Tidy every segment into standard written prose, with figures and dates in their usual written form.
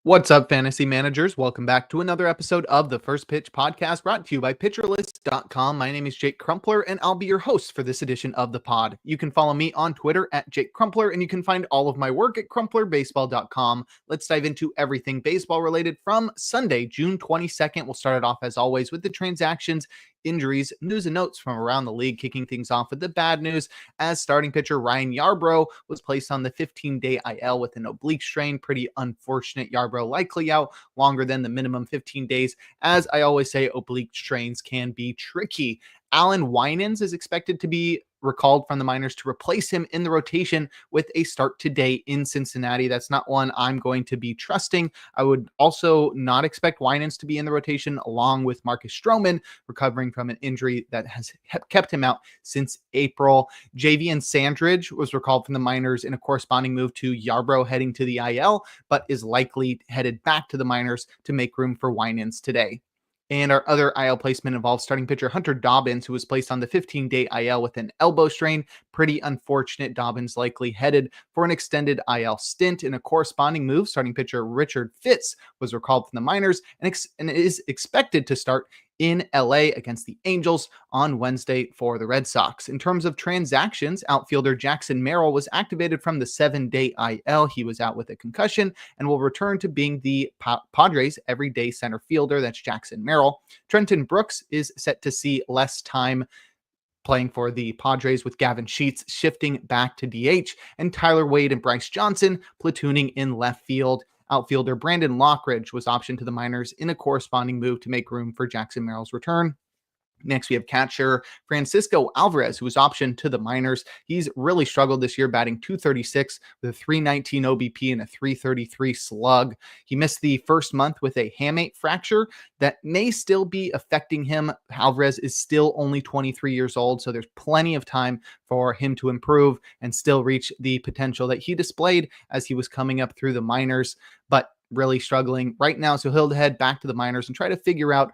What's up, fantasy managers? Welcome back to another episode of the First Pitch Podcast brought to you by PitcherList.com. My name is Jake Crumpler, and I'll be your host for this edition of the pod. You can follow me on Twitter at Jake Crumpler, and you can find all of my work at CrumplerBaseball.com. Let's dive into everything baseball related from Sunday, June 22nd. We'll start it off, as always, with the transactions, injuries, news, and notes from around the league, kicking things off with the bad news as starting pitcher Ryan Yarbrough was placed on the 15-day IL with an oblique strain. Pretty unfortunate. Yarbrough likely out longer than the minimum 15 days. As I always say, oblique strains can be tricky. Alan Winans is expected to be recalled from the minors to replace him in the rotation with a start today in Cincinnati. That's not one I'm going to be trusting. I would also not expect Winans to be in the rotation along with Marcus Stroman, recovering from an injury that has kept him out since April. Javian Sandridge was recalled from the minors in a corresponding move to Yarbrough heading to the IL, but is likely headed back to the minors to make room for Winans today. And our other IL placement involves starting pitcher Hunter Dobbins, who was placed on the 15-day IL with an elbow strain. Pretty unfortunate. Dobbins likely headed for an extended IL stint. In a corresponding move, starting pitcher Richard Fitz was recalled from the minors and is expected to start in LA against the Angels on Wednesday for the Red Sox. In terms of transactions, outfielder Jackson Merrill was activated from the 7-day IL. He was out with a concussion and will return to being the Padres' everyday center fielder. That's Jackson Merrill. Trenton Brooks is set to see less time playing for the Padres, with Gavin Sheets shifting back to DH and Tyler Wade and Bryce Johnson platooning in left field. Outfielder Brandon Lockridge was optioned to the minors in a corresponding move to make room for Jackson Merrill's return. Next, we have catcher Francisco Alvarez, who was optioned to the minors. He's really struggled this year, batting .236 with a .319 OBP and a .333 slug. He missed the first month with a hamate fracture that may still be affecting him. Alvarez is still only 23 years old, so there's plenty of time for him to improve and still reach the potential that he displayed as he was coming up through the minors, but really struggling right now. So he'll head back to the minors and try to figure out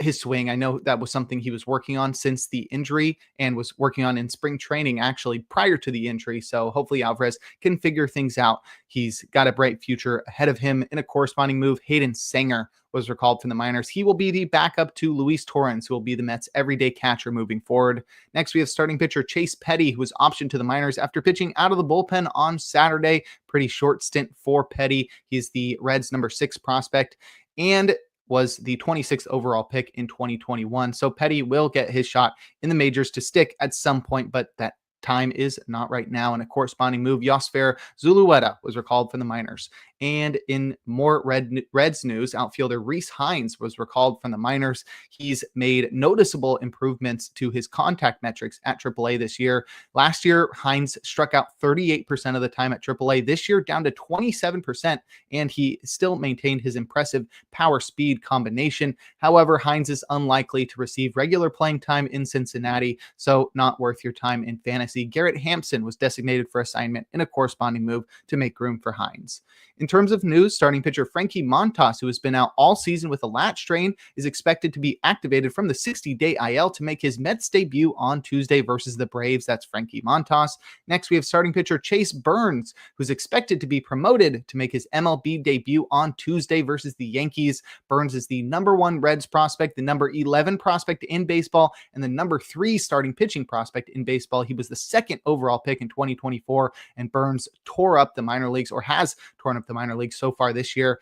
his swing. I know that was something he was working on since the injury and was working on in spring training actually prior to the injury. So hopefully Alvarez can figure things out. He's got a bright future ahead of him. In a corresponding move, Hayden Sanger was recalled from the minors. He will be the backup to Luis Torrens, who will be the Mets' everyday catcher moving forward. Next, we have starting pitcher Chase Petty, who was optioned to the minors after pitching out of the bullpen on Saturday. Pretty short stint for Petty. He's the Reds' number 6 prospect and was the 26th overall pick in 2021. So Petty will get his shot in the majors to stick at some point, but that time is not right now. In a corresponding move, Yosfer Zulueta was recalled from the minors. And in more Reds news, outfielder Rhys Hines was recalled from the minors. He's made noticeable improvements to his contact metrics at AAA this year. Last year, Hines struck out 38% of the time at AAA. This year, down to 27%, and he still maintained his impressive power-speed combination. However, Hines is unlikely to receive regular playing time in Cincinnati, so not worth your time in fantasy. Garrett Hampson was designated for assignment in a corresponding move to make room for Hines. In terms of news, starting pitcher Frankie Montas, who has been out all season with a lat strain, is expected to be activated from the 60-day IL to make his Mets debut on Tuesday versus the Braves. That's Frankie Montas. Next, we have starting pitcher Chase Burns, who's expected to be promoted to make his MLB debut on Tuesday versus the Yankees. Burns is the number 1 Reds prospect, the number 11 prospect in baseball, and the number 3 starting pitching prospect in baseball. He was the 2nd overall pick in 2024, and Burns tore up the minor leagues, or has torn up the minor leagues so far this year.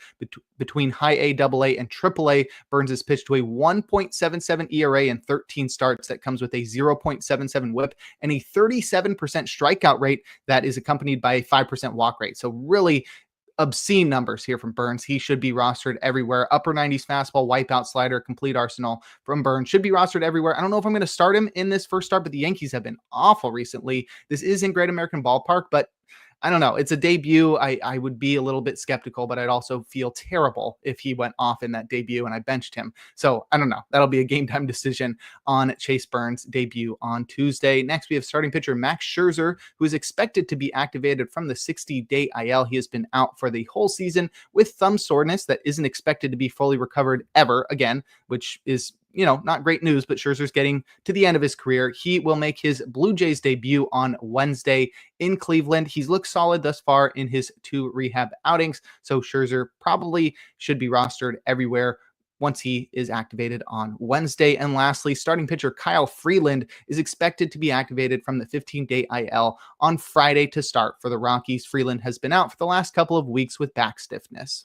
Between high A, double A, and triple A, Burns has pitched to a 1.77 ERA in 13 starts. That comes with a 0.77 whip and a 37% strikeout rate that is accompanied by a 5% walk rate. So really obscene numbers here from Burns. He should be rostered everywhere. Upper 90s fastball, wipeout slider, complete arsenal from Burns. Should be rostered everywhere. I don't know if I'm going to start him in this first start, but the Yankees have been awful recently. This is in Great American Ballpark, but I don't know. It's a debut. I would be a little bit skeptical, but I'd also feel terrible if he went off in that debut and I benched him. So I don't know. That'll be a game time decision on Chase Burns' debut on Tuesday. Next, we have starting pitcher Max Scherzer, who is expected to be activated from the 60-day IL. He has been out for the whole season with thumb soreness that isn't expected to be fully recovered ever again, which is not great news, but Scherzer's getting to the end of his career. He will make his Blue Jays debut on Wednesday in Cleveland. He's looked solid thus far in his 2 rehab outings, so Scherzer probably should be rostered everywhere once he is activated on Wednesday. And lastly, starting pitcher Kyle Freeland is expected to be activated from the 15-day IL on Friday to start for the Rockies. Freeland has been out for the last couple of weeks with back stiffness.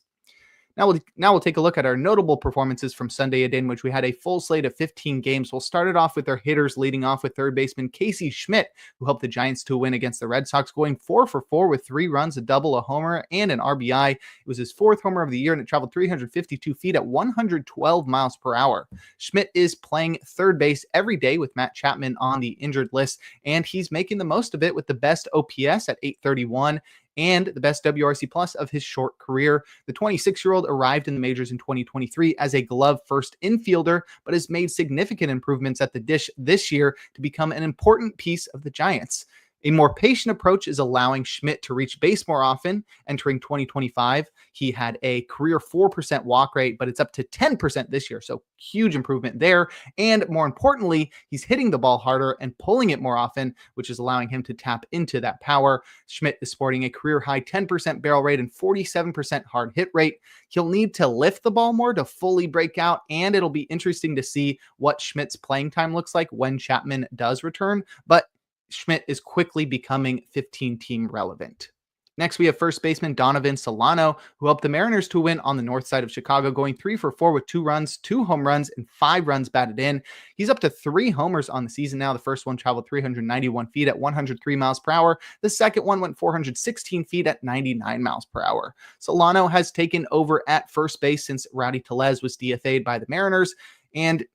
Now we'll take a look at our notable performances from Sunday, in which we had a full slate of 15 games. We'll start it off with our hitters, leading off with third baseman Casey Schmidt, who helped the Giants to a win against the Red Sox, going 4 for 4 with 3 runs, a double, a homer, and an RBI. It was his 4th homer of the year, and it traveled 352 feet at 112 miles per hour. Schmidt is playing third base every day with Matt Chapman on the injured list, and he's making the most of it with the best OPS at 831 and the best WRC plus of his short career. The 26-year-old arrived in the majors in 2023 as a glove first infielder, but has made significant improvements at the dish this year to become an important piece of the Giants. A more patient approach is allowing Schmidt to reach base more often. Entering 2025, he had a career 4% walk rate, but it's up to 10% this year. So huge improvement there. And more importantly, he's hitting the ball harder and pulling it more often, which is allowing him to tap into that power. Schmidt is sporting a career high 10% barrel rate and 47% hard hit rate. He'll need to lift the ball more to fully break out, and it'll be interesting to see what Schmidt's playing time looks like when Chapman does return. But Schmidt is quickly becoming 15-team relevant. Next, we have first baseman Donovan Solano, who helped the Mariners to win on the north side of Chicago, going 3 for 4 with 2 runs, 2 home runs, and 5 runs batted in. He's up to 3 homers on the season now. The first one traveled 391 feet at 103 miles per hour. The second one went 416 feet at 99 miles per hour. Solano has taken over at first base since Rowdy Tellez was DFA'd by the Mariners, and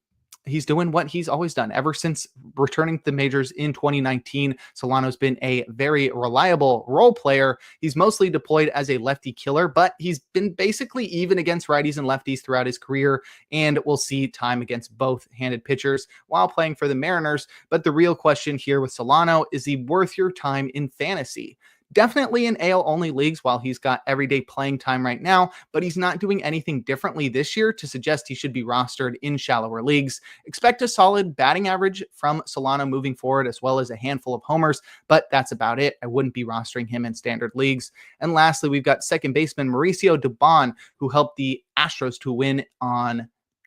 he's doing what he's always done ever since returning to the majors in 2019. Solano's been a very reliable role player. He's mostly deployed as a lefty killer, but he's been basically even against righties and lefties throughout his career, and we'll see time against both-handed pitchers while playing for the Mariners. But the real question here with Solano, is he worth your time in fantasy? Definitely in AL-only leagues while he's got everyday playing time right now, but he's not doing anything differently this year to suggest he should be rostered in shallower leagues. Expect a solid batting average from Solano moving forward, as well as a handful of homers, but that's about it. I wouldn't be rostering him in standard leagues. And lastly, we've got second baseman Mauricio Dubon, who helped the Astros to win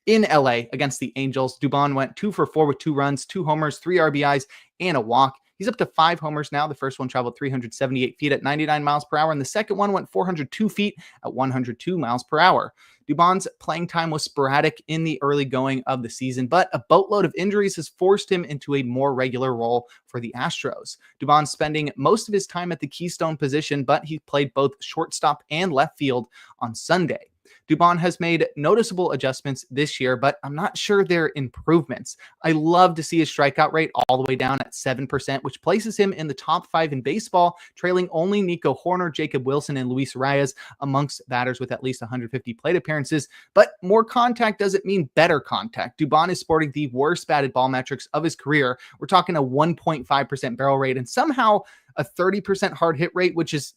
in LA against the Angels. Dubon went 2 for 4 with 2 runs, 2 homers, 3 RBIs, and a walk. He's up to 5 homers now. The first one traveled 378 feet at 99 miles per hour, and the second one went 402 feet at 102 miles per hour. Dubon's playing time was sporadic in the early going of the season, but a boatload of injuries has forced him into a more regular role for the Astros. Dubon's spending most of his time at the keystone position, but he played both shortstop and left field on Sunday. Dubon has made noticeable adjustments this year, but I'm not sure they're improvements. I love to see his strikeout rate all the way down at 7%, which places him in the top 5 in baseball, trailing only Nico Horner, Jacob Wilson, and Luis Reyes amongst batters with at least 150 plate appearances. But more contact doesn't mean better contact. Dubon is sporting the worst batted ball metrics of his career. We're talking a 1.5% barrel rate and somehow a 30% hard hit rate, which is,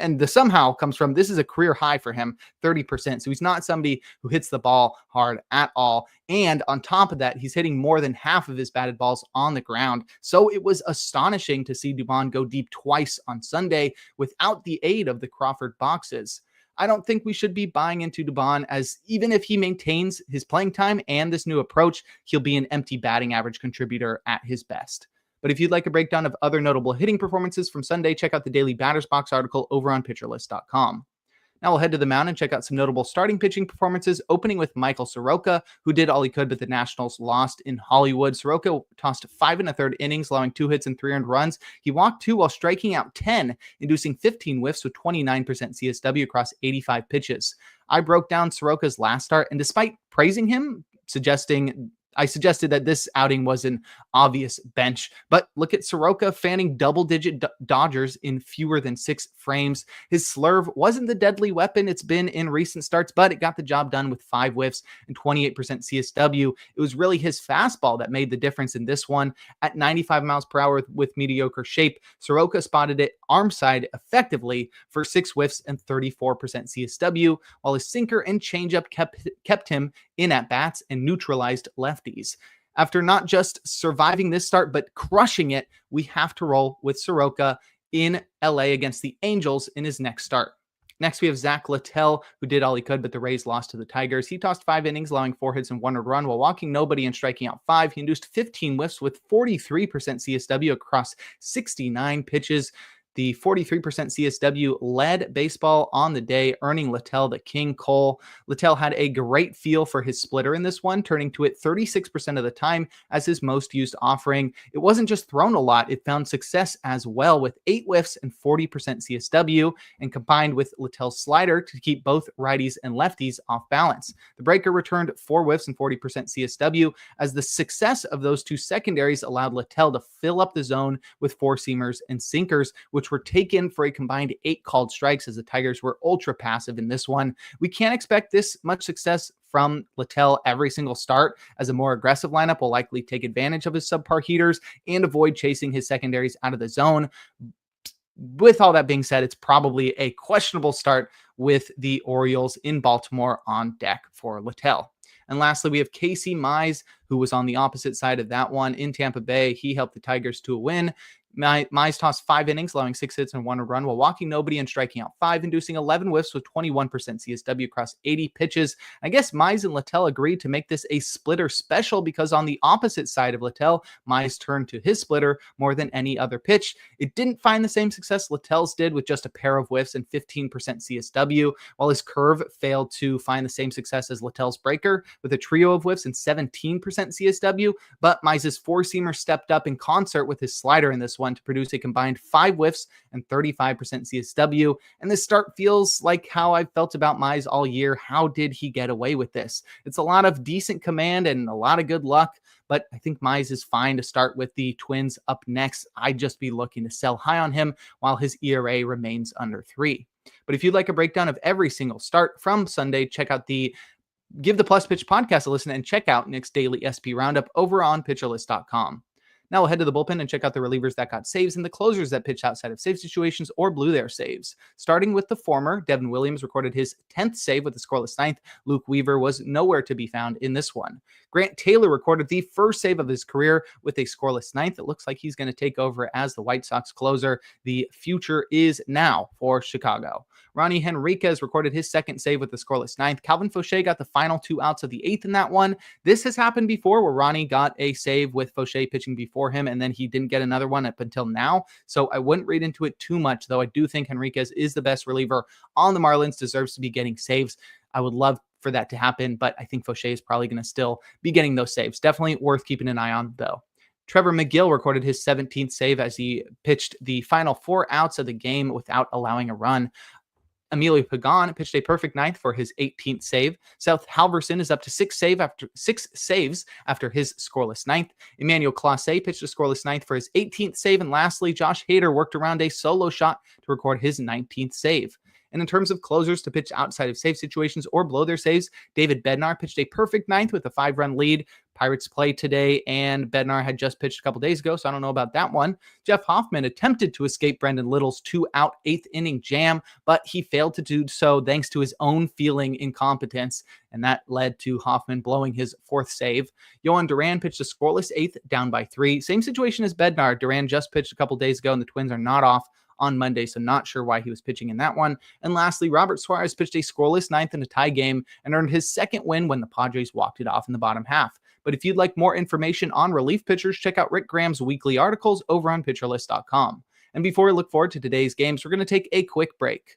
and the somehow comes from, this is a career high for him, 30%. So he's not somebody who hits the ball hard at all. And on top of that, he's hitting more than half of his batted balls on the ground. So it was astonishing to see Dubon go deep twice on Sunday without the aid of the Crawford boxes. I don't think we should be buying into Dubon, as even if he maintains his playing time and this new approach, he'll be an empty batting average contributor at his best. But if you'd like a breakdown of other notable hitting performances from Sunday, check out the daily Batters Box article over on PitcherList.com. Now we'll head to the mound and check out some notable starting pitching performances, opening with Michael Soroka, who did all he could, but the Nationals lost in Hollywood. Soroka tossed 5 1/3 innings, allowing 2 hits and 3 earned runs. He walked 2 while striking out 10, inducing 15 whiffs with 29% CSW across 85 pitches. I broke down Soroka's last start, and despite praising him, I suggested that this outing was an obvious bench, but look at Soroka fanning double-digit Dodgers in fewer than 6 frames. His slurve wasn't the deadly weapon it's been in recent starts, but it got the job done with 5 whiffs and 28% CSW. It was really his fastball that made the difference in this one. At 95 miles per hour with mediocre shape, Soroka spotted it arm side effectively for 6 whiffs and 34% CSW, while his sinker and changeup kept him in at bats and neutralized left lefties. After not just surviving this start, but crushing it, we have to roll with Soroka in LA against the Angels in his next start. Next, we have Zach Littell, who did all he could, but the Rays lost to the Tigers. He tossed 5 innings, allowing 4 hits and 1 earned run while walking nobody and striking out 5. He induced 15 whiffs with 43% CSW across 69 pitches. The 43% CSW led baseball on the day, earning Littell the King Cole. Littell had a great feel for his splitter in this one, turning to it 36% of the time as his most used offering. It wasn't just thrown a lot, it found success as well with 8 whiffs and 40% CSW, and combined with Littell's slider to keep both righties and lefties off balance. The breaker returned 4 whiffs and 40% CSW as the success of those two secondaries allowed Littell to fill up the zone with 4-seamers and sinkers, which were taken for a combined 8 called strikes as the Tigers were ultra passive in this one. We can't expect this much success from Littell every single start, as a more aggressive lineup will likely take advantage of his subpar heaters and avoid chasing his secondaries out of the zone. With all that being said, it's probably a questionable start with the Orioles in Baltimore on deck for Littell. And lastly, we have Casey Mize, who was on the opposite side of that one in Tampa Bay. He helped the Tigers to a win. Mize tossed 5 innings, allowing 6 hits and 1 run while walking nobody and striking out 5, inducing 11 whiffs with 21% CSW across 80 pitches. I guess Mize and Littell agreed to make this a splitter special because on the opposite side of Littell, Mize turned to his splitter more than any other pitch. It didn't find the same success Littell's did with just a pair of whiffs and 15% CSW, while his curve failed to find the same success as Littell's breaker with a trio of whiffs and 17% CSW, but Mize's 4-seamer stepped up in concert with his slider in this one to produce a combined 5 whiffs and 35% CSW. And this start feels like how I've felt about Mize all year. How did he get away with this? It's a lot of decent command and a lot of good luck, but I think Mize is fine to start with the Twins up next. I'd just be looking to sell high on him while his ERA remains under 3. But if you'd like a breakdown of every single start from Sunday, check out the Give the Plus Pitch podcast a listen and check out Nick's daily SP roundup over on pitcherlist.com. Now we'll head to the bullpen and check out the relievers that got saves and the closers that pitched outside of save situations or blew their saves. Starting with the former, Devin Williams recorded his 10th save with a scoreless 9th. Luke Weaver was nowhere to be found in this one. Grant Taylor recorded the first save of his career with a scoreless 9th. It looks like he's going to take over as the White Sox closer. The future is now for Chicago. Ronnie Henriquez recorded his second save with the scoreless 9th. Calvin Fauché got the final 2 outs of the 8th in that one. This has happened before where Ronnie got a save with Fauché pitching before him, and then he didn't get another one up until now. So I wouldn't read into it too much, though I do think Henriquez is the best reliever on the Marlins, deserves to be getting saves. I would love for that to happen, but I think Fauché is probably going to still be getting those saves. Definitely worth keeping an eye on, though. Trevor McGill recorded his 17th save as he pitched the final 4 outs of the game without allowing a run. Emilio Pagan pitched a perfect 9th for his 18th save. Seth Halverson is up to 6 saves after his scoreless 9th. Emmanuel Clase pitched a scoreless 9th for his 18th save. And lastly, Josh Hader worked around a solo shot to record his 19th save. And in terms of closers to pitch outside of save situations or blow their saves, David Bednar pitched a perfect 9th with a 5-run lead. Pirates play today, and Bednar had just pitched a couple days ago, so I don't know about that one. Jeff Hoffman attempted to escape Brendan Little's 2-out 8th inning jam, but he failed to do so thanks to his own feeling incompetence, and that led to Hoffman blowing his 4th save. Yohan Duran pitched a scoreless 8th, down by 3. Same situation as Bednar. Duran just pitched a couple days ago, and the Twins are not off on Monday, so not sure why he was pitching in that one. And lastly, Robert Suarez pitched a scoreless 9th in a tie game and earned his 2nd win when the Padres walked it off in the bottom half. But if you'd like more information on relief pitchers, check out Rick Graham's weekly articles over on pitcherlist.com. And before we look forward to today's games, we're going to take a quick break.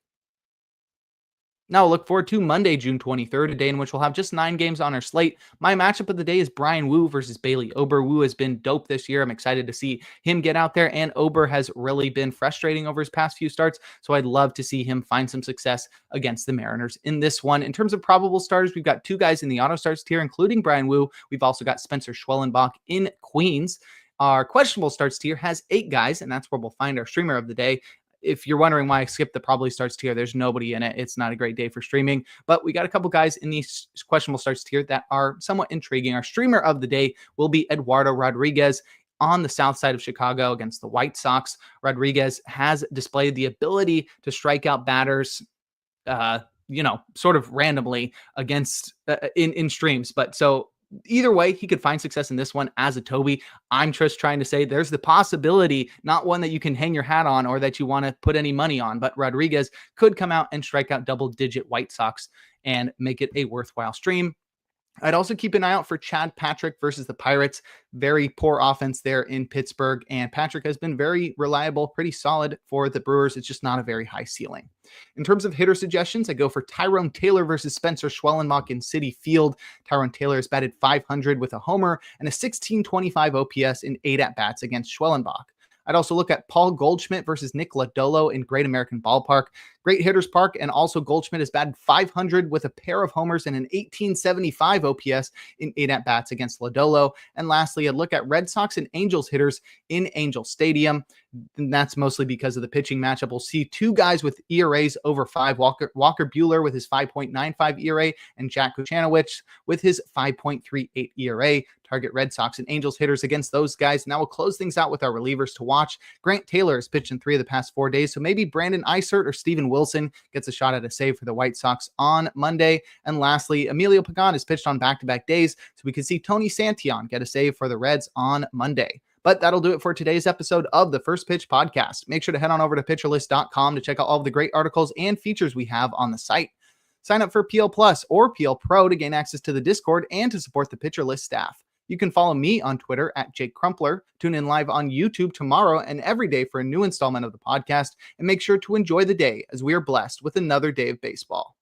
Now, look forward to Monday, June 23rd, a day in which we'll have just 9 games on our slate. My matchup of the day is Brian Wu versus Bailey Ober. Wu has been dope this year. I'm excited to see him get out there, and Ober has really been frustrating over his past few starts, so I'd love to see him find some success against the Mariners in this one. In terms of probable starters, we've got 2 guys in the auto starts tier, including Brian Wu. We've also got Spencer Schwellenbach in Queens. Our questionable starts tier has 8 guys, and that's where we'll find our streamer of the day. If you're wondering why I skipped the probably starts tier, there's nobody in it. It's not a great day for streaming, but we got a couple guys in the questionable starts tier that are somewhat intriguing. Our streamer of the day will be Eduardo Rodriguez on the south side of Chicago against the White Sox. Rodriguez has displayed the ability to strike out batters, sort of randomly against in streams. But so Either way, he could find success in this one as a Toby. I'm just trying to say there's the possibility, not one that you can hang your hat on or that you want to put any money on, but Rodriguez could come out and strike out double-digit White Sox and make it a worthwhile stream. I'd also keep an eye out for Chad Patrick versus the Pirates. Very poor offense there in Pittsburgh, and Patrick has been very reliable, pretty solid for the Brewers. It's just not a very high ceiling. In terms of hitter suggestions, I go for Tyrone Taylor versus Spencer Schwellenbach in Citi Field. Tyrone Taylor has batted .500 with a homer and a 1625 OPS in 8 at-bats against Schwellenbach. I'd also look at Paul Goldschmidt versus Nick Lodolo in Great American Ballpark. Great Hitters Park, and also Goldschmidt has batted .500 with a pair of homers and an 1875 OPS in 8 at-bats against Lodolo. And lastly, I'd look at Red Sox and Angels hitters in Angel Stadium. And that's mostly because of the pitching matchup. We'll see two guys with ERAs over 5, Walker Buehler with his 5.95 ERA and Jack Kuchanowicz with his 5.38 ERA. Target Red Sox and Angels hitters against those guys. Now we'll close things out with our relievers to watch. Grant Taylor has pitched in 3 of the past 4 days, so maybe Brandon Eisert or Steven Wilson gets a shot at a save for the White Sox on Monday. And lastly, Emilio Pagan has pitched on back-to-back days, so we could see Tony Santillan get a save for the Reds on Monday. But that'll do it for today's episode of the First Pitch Podcast. Make sure to head on over to pitcherlist.com to check out all of the great articles and features we have on the site. Sign up for PL Plus or PL Pro to gain access to the Discord and to support the Pitcher List staff. You can follow me on Twitter at Jake Crumpler. Tune in live on YouTube tomorrow and every day for a new installment of the podcast. And make sure to enjoy the day as we are blessed with another day of baseball.